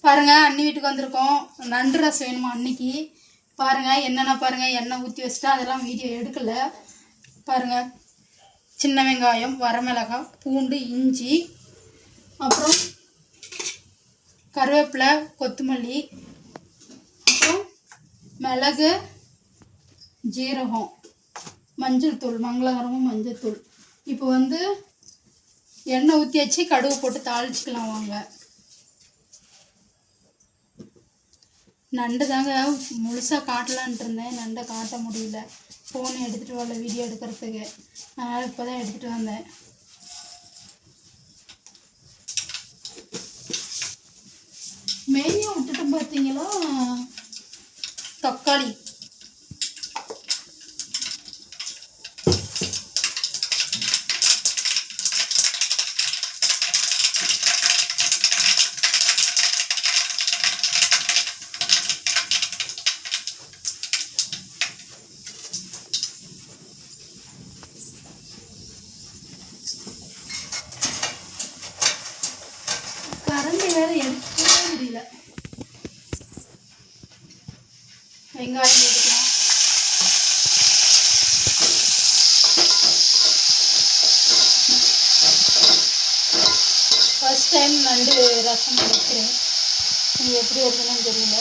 பாருங்கள் அண்ணி வீட்டுக்கு வந்திருக்கோம். நண்டு ரசம் வேணுமா அன்னைக்கு. பாருங்கள் என்னென்ன பாருங்கள், எண்ணெய் ஊற்றி வச்சுட்டா அதெல்லாம் வீடியோ எடுக்கலை. பாருங்கள் சின்ன வெங்காயம், வரமிளகாய், பூண்டு, இஞ்சி, அப்புறம் கருவேப்பிலை, கொத்தமல்லி, அப்புறம் மிளகு, ஜீரகம், மஞ்சள் தூள், மங்களகரமும் மஞ்சள் தூள். இப்போ வந்து எண்ணெய் ஊற்றி வச்சு கடுகு போட்டு தாளிச்சிக்கலாம் வாங்க. நண்டு தாங்க முழுசாக காட்டலான்ட்டு இருந்தேன், நண்டை காட்ட முடியல. ஃபோனை எடுத்துகிட்டு வரல வீடியோ எடுக்கிறதுக்கு, அதனால் இப்போ தான் எடுத்துகிட்டு வந்தேன். மெயினாக விட்டுட்டு பார்த்தீங்களா தக்காளி. கரண்டி வேறு எடுக்கவே முடியல. வெங்காயம் எடுக்கலாம். ஃபர்ஸ்ட் டைம் நண்டு ரசம் வைக்கிறேன், இது எப்படி வருதுன்னு தெரியல.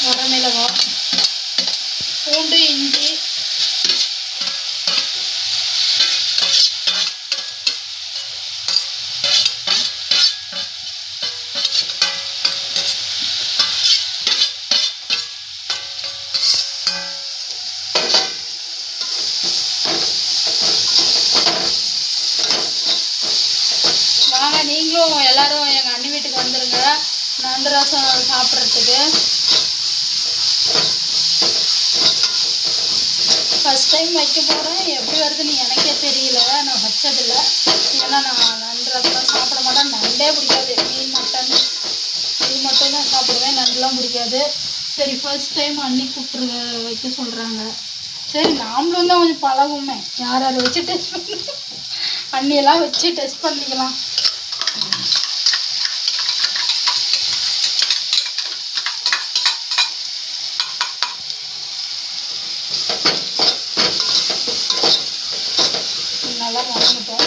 வரமிளகாய், பூண்டு, இஞ்சி, வாங்க நீங்களும் எல்லாரும் எங்கள் அண்ணி வீட்டுக்கு வந்துடுங்க நண்டு ரசம் சாப்பிட்றதுக்கு. ஃபஸ்ட் டைம் வைக்க போகிறேன், எப்படி வருதுன்னு எனக்கே தெரியல. நான் வச்சதில்லை, ஏன்னா நான் நண்டு ரசம் சாப்பிட மாட்டேன். நண்டே பிடிக்காது, மீன், மட்டன் இது மட்டும் தான் சாப்பிடுவேன், நண்டுலாம் பிடிக்காது. சரி ஃபர்ஸ்ட் டைம் அண்ணி கூப்பிட்டு வைக்க சொல்கிறாங்க, சரி நாமளும் தான் கொஞ்சம் பழகுமே, யார் யாரை வச்சு டெஸ்ட் பண்ணி அண்ணியெல்லாம் வச்சு டெஸ்ட் பண்ணிக்கலாம். நல்லா வதங்கிட்டோம்.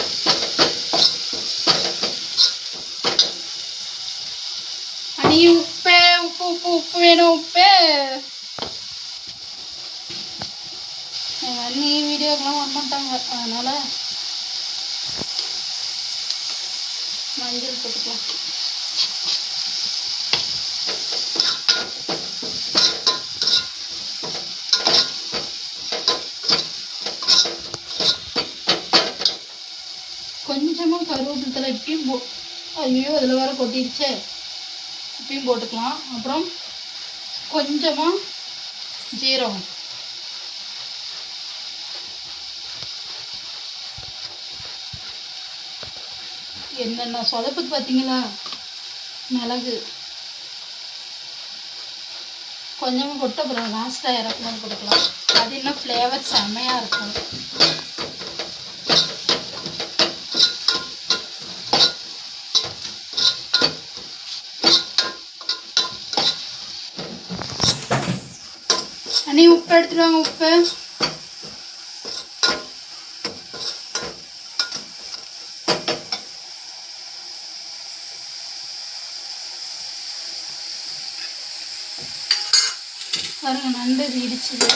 அண்ணி உப்பு உப்பு உப்பு உப்பு வேணும், உப்பு. எங்கள் அண்ணி வீடியோக்கெலாம் வரமாட்டாங்க, அதனால் மஞ்சள் போட்டுக்கலாம். கொஞ்சமாக கருவேப்பிலை இப்பயும் ஐயோ அதில் வேறு கொட்டிடுச்சே, இப்பயும் போட்டுக்கலாம். அப்புறம் கொஞ்சமாக ஜீரகம், என்னென்ன சொதப்புது பார்த்தீங்களா. மிளகு கொஞ்சமாக போட்டு அப்புறம் லாஸ்ட்டாக இறக்கும்போது போட்டுக்கலாம், அது இன்னும் ஃப்ளேவர் செம்மையாக இருக்கும். அண்ணி உப்பு எடுத்துட்டு வாங்க, உப்பு. பாருங்க நண்டு இடிச்சுது.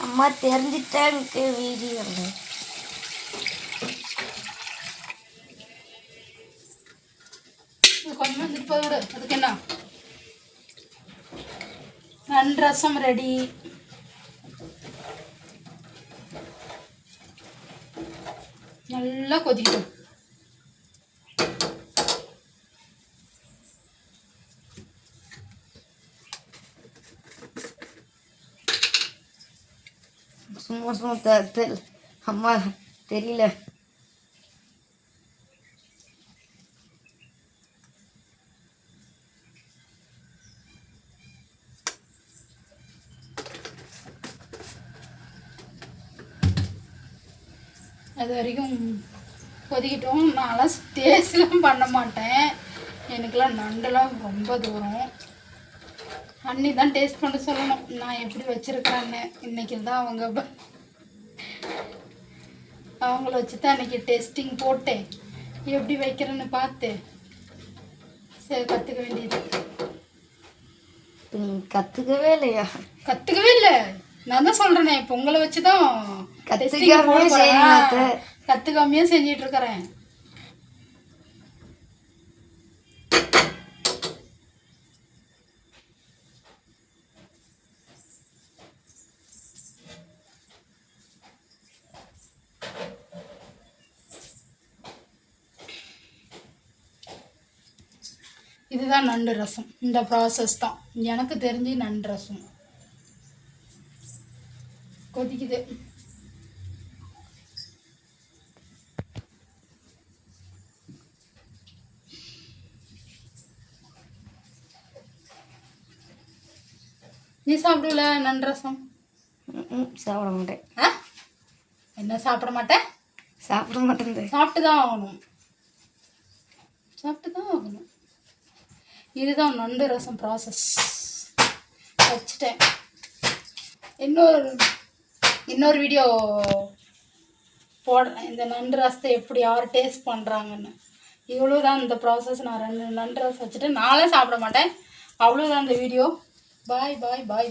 அம்மா தெரிஞ்சிட்டா எனக்கு வீடியோ கொஞ்சம் திருப்ப விடு. அதுக்கு என்ன நண்டு ரசம் ரெடி. நல்லா கொதிக்கட்டும். சும்மா அம்மா தெரியல. அது வரைக்கும் கொதிக்கட்டும். நான்லாம் டேஸ்ட்லாம் பண்ண மாட்டேன். எனக்குலாம் நண்டெல்லாம் ரொம்ப தூரம். அண்ணி தான் டேஸ்ட் பண்ண சொல்லணும் நான் எப்படி வச்சுருக்கிறேன்னு. இன்றைக்கி தான் அவங்கள வச்சு தான் இன்றைக்கி டெஸ்டிங் போட்டு எப்படி வைக்கிறேன்னு பார்த்து சரி கற்றுக்க வேண்டியது. நீங்கள் கற்றுக்கவே இல்லையா? கற்றுக்கவே இல்லை. நான் தான் சொல்கிறேனே இப்போ உங்களை வச்சு தான் கற்றுக்காமையே செஞ்சிட்ருக்கிறேன். இதுதான் நண்டு ரசம். இந்த ப்ராசஸ் தான் எனக்கு தெரிஞ்சு நண்டு ரசம். கொதிக்குது. நீ சாப்பிடுவல நண்டு ரசம்? சாப்பிட மாட்டேன். என்ன சாப்பிட மாட்டேன்? சாப்பிட மாட்டேன். சாப்பிட்டு தான் ஆகணும். சாப்பிட்டு தான் ஆகணும். இதுதான் நண்டு ரசம் ப்ராசஸ். வச்சுட்டேன். இன்னொரு வீடியோ போடுறேன் இந்த நண்டு ரசத்தை எப்படி யார் டேஸ்ட் பண்ணுறாங்கன்னு. இவ்வளோதான் இந்த ப்ராசஸ். நான் 2 நண்டு ரசம் வச்சுட்டு நானே சாப்பிட மாட்டேன். அவ்வளோதான் இந்த வீடியோ. பாய் பாய் பாய்.